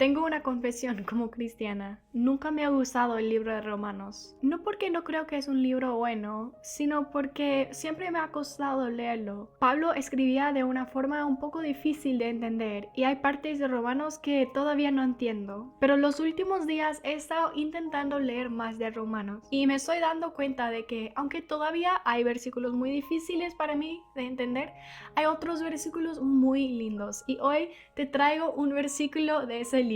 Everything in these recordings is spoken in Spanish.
tengo una confesión como cristiana. Nunca me ha gustado el libro de Romanos. No porque no creo que es un libro bueno, sino porque siempre me ha costado leerlo. Pablo escribía de una forma un poco difícil de entender y hay partes de Romanos que todavía no entiendo. Pero los últimos días he estado intentando leer más de Romanos y me estoy dando cuenta de que aunque todavía hay versículos muy difíciles para mí de entender, hay otros versículos muy lindos y hoy te traigo un versículo de ese libro.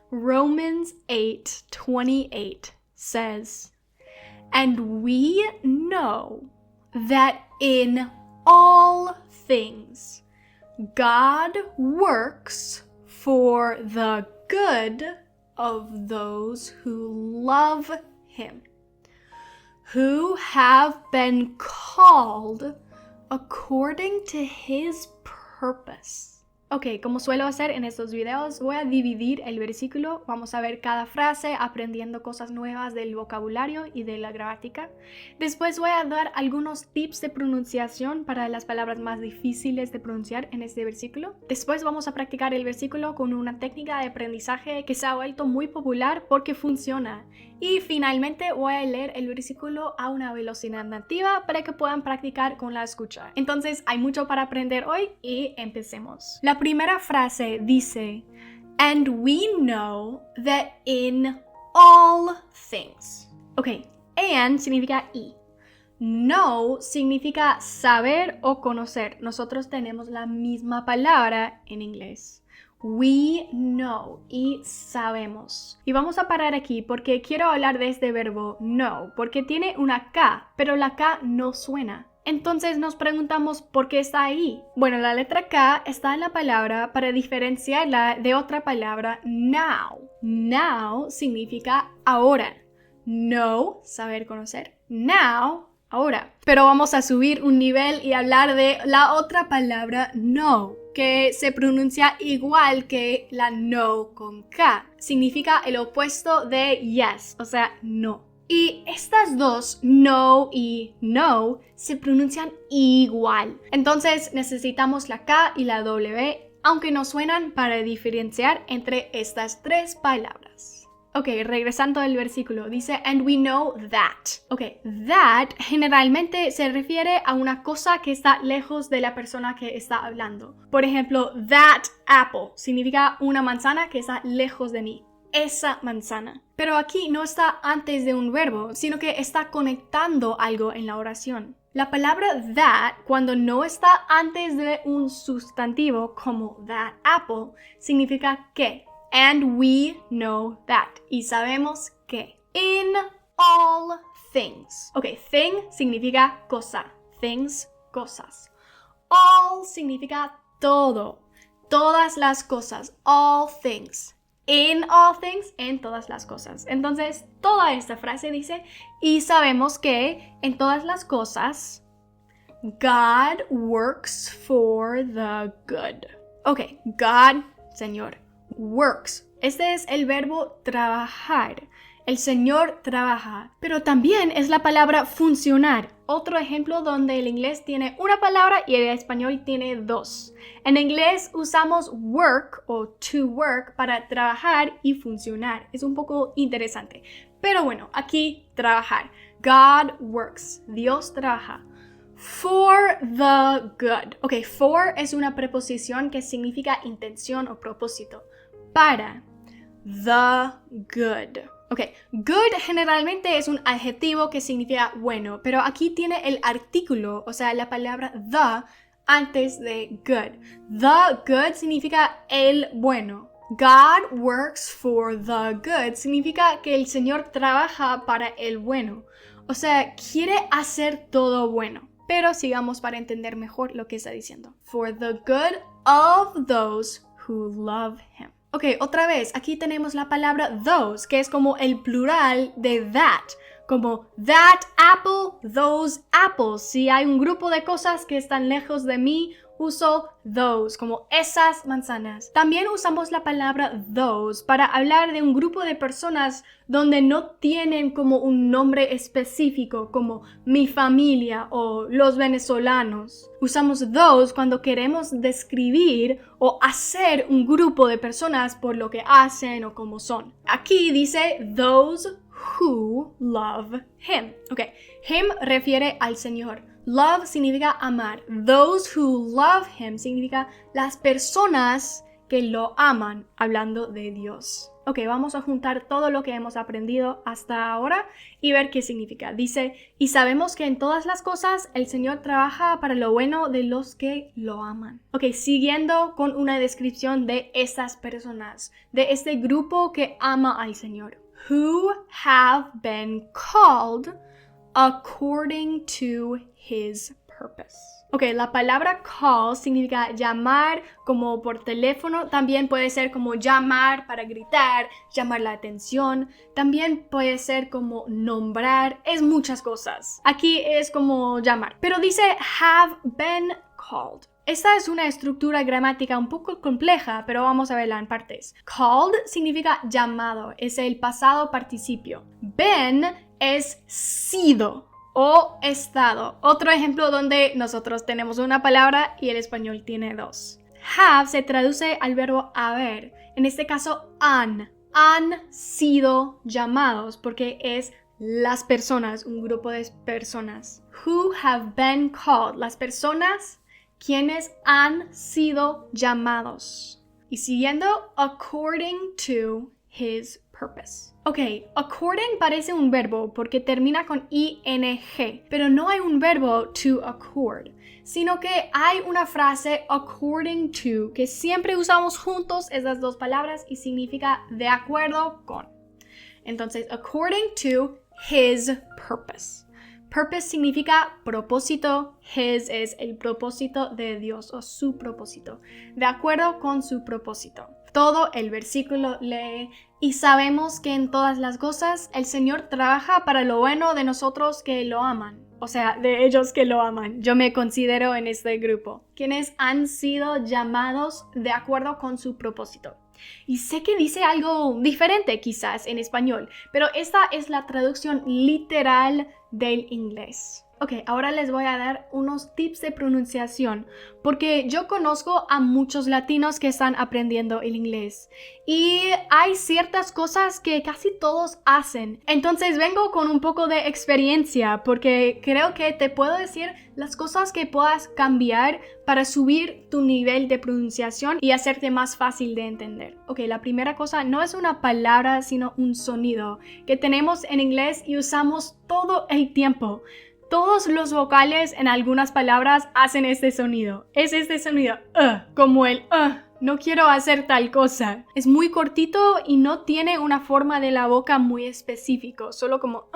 Romans 8:28 says, "And we know that in all things God works for the good of those who love Him, who have been called according to His purpose." Ok, como suelo hacer en estos videos, voy a dividir el versículo, vamos a ver cada frase aprendiendo cosas nuevas del vocabulario y de la gramática. Después voy a dar algunos tips de pronunciación para las palabras más difíciles de pronunciar en este versículo. Después vamos a practicar el versículo con una técnica de aprendizaje que se ha vuelto muy popular porque funciona. Y finalmente voy a leer el versículo a una velocidad nativa para que puedan practicar con la escucha. Entonces hay mucho para aprender hoy y empecemos. La primera frase dice, "And we know that in all things." Ok, and significa y. Know significa saber o conocer. Nosotros tenemos la misma palabra en inglés. We know y sabemos. Y vamos a parar aquí porque quiero hablar de este verbo know, porque tiene una K, pero la K no suena. Entonces nos preguntamos por qué está ahí. Bueno, la letra K está en la palabra para diferenciarla de otra palabra, now. Now significa ahora. Know, saber conocer. Now, ahora. Pero vamos a subir un nivel y hablar de la otra palabra, know, que se pronuncia igual que la no con K. Significa el opuesto de yes, o sea, no. Y estas dos, no y no, se pronuncian igual. Entonces necesitamos la K y la W, aunque no suenan, para diferenciar entre estas tres palabras. Ok, regresando al versículo, dice, "And we know that." Ok, that generalmente se refiere a una cosa que está lejos de la persona que está hablando. Por ejemplo, that apple significa una manzana que está lejos de mí. Esa manzana. Pero aquí no está antes de un verbo, sino que está conectando algo en la oración. La palabra that, cuando no está antes de un sustantivo como that apple, significa que. And we know that. Y sabemos que. In all things. Ok, thing significa cosa. Things, cosas. All significa todo. Todas las cosas. All things. In all things, en todas las cosas. Entonces, toda esta frase dice, y sabemos que en todas las cosas, God works for the good. Ok, God, Señor. Works. Este es el verbo trabajar. El Señor trabaja. Pero también es la palabra funcionar. Otro ejemplo donde el inglés tiene una palabra y el español tiene dos. En inglés usamos work o to work para trabajar y funcionar. Es un poco interesante. Pero bueno, aquí trabajar. God works. Dios trabaja. For the good. Ok, for es una preposición que significa intención o propósito. Para. The good. Ok, good generalmente es un adjetivo que significa bueno, pero aquí tiene el artículo, o sea, la palabra the antes de good. The good significa el bueno. God works for the good significa que el Señor trabaja para el bueno. O sea, quiere hacer todo bueno. Pero sigamos para entender mejor lo que está diciendo. For the good of those who love Him. Ok, otra vez, aquí tenemos la palabra those, que es como el plural de that. Como that apple, those apples. Si hay un grupo de cosas que están lejos de mí, uso those, como esas manzanas. También usamos la palabra those para hablar de un grupo de personas donde no tienen como un nombre específico, como mi familia o los venezolanos. Usamos those cuando queremos describir o hacer un grupo de personas por lo que hacen o cómo son. Aquí dice those who love him. Ok, him refiere al Señor. Love significa amar. Those who love him significa las personas que lo aman, hablando de Dios. Ok, vamos a juntar todo lo que hemos aprendido hasta ahora y ver qué significa. Dice, y sabemos que en todas las cosas el Señor trabaja para lo bueno de los que lo aman. Ok, siguiendo con una descripción de estas personas, de este grupo que ama al Señor. Who have been called according to his purpose. Ok, la palabra call significa llamar como por teléfono, también puede ser como llamar para gritar, llamar la atención, también puede ser como nombrar, es muchas cosas. Aquí es como llamar, pero dice have been called. Esta es una estructura gramática un poco compleja, pero vamos a verla en partes. Called significa llamado, es el pasado participio. Been es sido o estado. Otro ejemplo donde nosotros tenemos una palabra y el español tiene dos. Have se traduce al verbo haber. En este caso, han sido llamados porque es las personas, un grupo de personas. Who have been called. Las personas quienes han sido llamados. Y siguiendo, according to his purpose. Ok, according parece un verbo porque termina con ing, pero no hay un verbo to accord, sino que hay una frase according to que siempre usamos juntos esas dos palabras y significa de acuerdo con. Entonces, according to his purpose. Purpose significa propósito, his es el propósito de Dios o su propósito, de acuerdo con su propósito. Todo el versículo lee, y sabemos que en todas las cosas el Señor trabaja para lo bueno de nosotros que lo aman. O sea, de ellos que lo aman. Yo me considero en este grupo. Quienes han sido llamados de acuerdo con su propósito. Y sé que dice algo diferente quizás en español, pero esta es la traducción literal del inglés. Ok, ahora les voy a dar unos tips de pronunciación porque yo conozco a muchos latinos que están aprendiendo el inglés y hay ciertas cosas que casi todos hacen. Entonces vengo con un poco de experiencia porque creo que te puedo decir las cosas que puedas cambiar para subir tu nivel de pronunciación y hacerte más fácil de entender. Ok, la primera cosa no es una palabra sino un sonido que tenemos en inglés y usamos todo el tiempo. Todos los vocales en algunas palabras hacen este sonido. Es este sonido, como el no quiero hacer tal cosa. Es muy cortito y no tiene una forma de la boca muy específico, solo como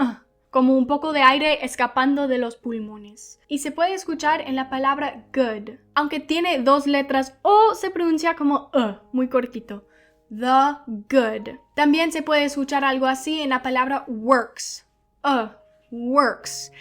un poco de aire escapando de los pulmones. Y se puede escuchar en la palabra good, aunque tiene dos letras o se pronuncia como muy cortito. The good. También se puede escuchar algo así en la palabra works. Works.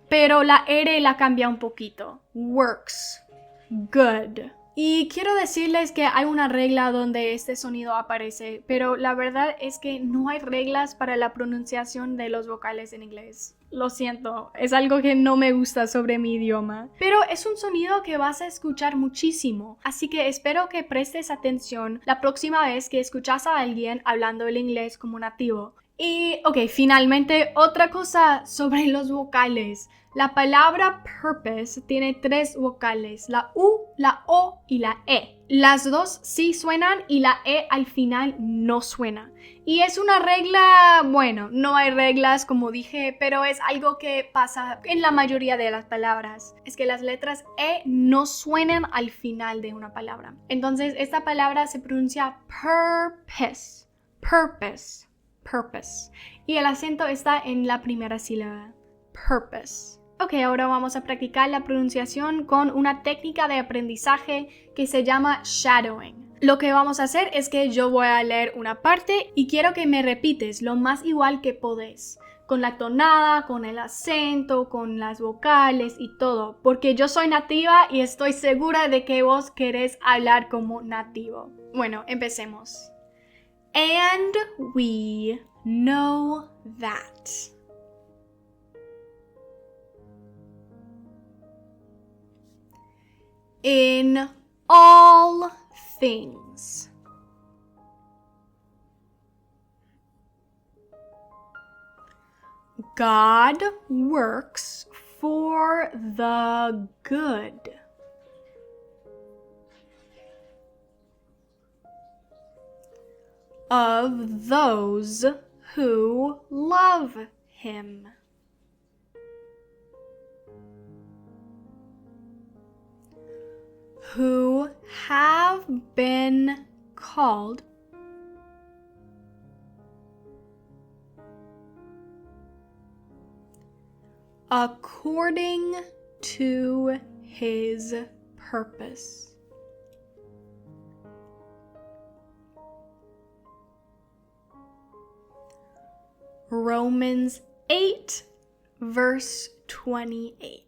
Pero la R la cambia un poquito. Works. Good. Y quiero decirles que hay una regla donde este sonido aparece, pero la verdad es que no hay reglas para la pronunciación de los vocales en inglés. Lo siento, es algo que no me gusta sobre mi idioma. Pero es un sonido que vas a escuchar muchísimo, así que espero que prestes atención la próxima vez que escuchas a alguien hablando el inglés como nativo. Y, ok, finalmente otra cosa sobre los vocales. La palabra purpose tiene 3 vocales, la U, la O y la E. Las dos sí suenan y la E al final no suena. Y es una regla, bueno, no hay reglas como dije, pero es algo que pasa en la mayoría de las palabras. Es que las letras E no suenan al final de una palabra. Entonces esta palabra se pronuncia purpose, purpose, purpose. Y el acento está en la primera sílaba, purpose. Ok, ahora vamos a practicar la pronunciación con una técnica de aprendizaje que se llama shadowing. Lo que vamos a hacer es que yo voy a leer una parte y quiero que me repites lo más igual que podés, con la tonada, con el acento, con las vocales y todo, porque yo soy nativa y estoy segura de que vos querés hablar como nativo. Bueno, empecemos. And we know that. In all things. God works for the good of those who love Him. Who have been called according to His purpose. Romans 8, verse 28.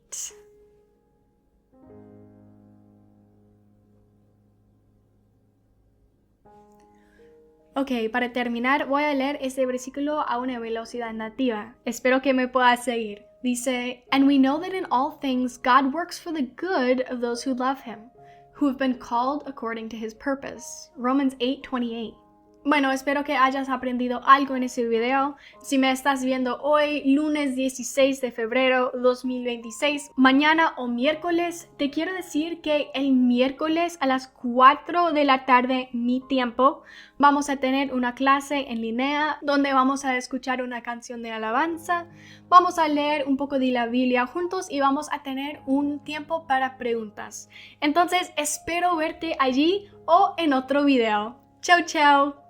Ok, para terminar voy a leer este versículo a una velocidad nativa. Espero que me puedas seguir. Dice, and we know that in all things God works for the good of those who love Him, who have been called according to His purpose. Romans 8:28. Bueno, espero que hayas aprendido algo en ese video. Si me estás viendo hoy, lunes 16 de febrero 2026, mañana o miércoles, te quiero decir que el miércoles a las 4 de la tarde, mi tiempo, vamos a tener una clase en línea donde vamos a escuchar una canción de alabanza, vamos a leer un poco de la Biblia juntos y vamos a tener un tiempo para preguntas. Entonces, espero verte allí o en otro video. Chao, chao.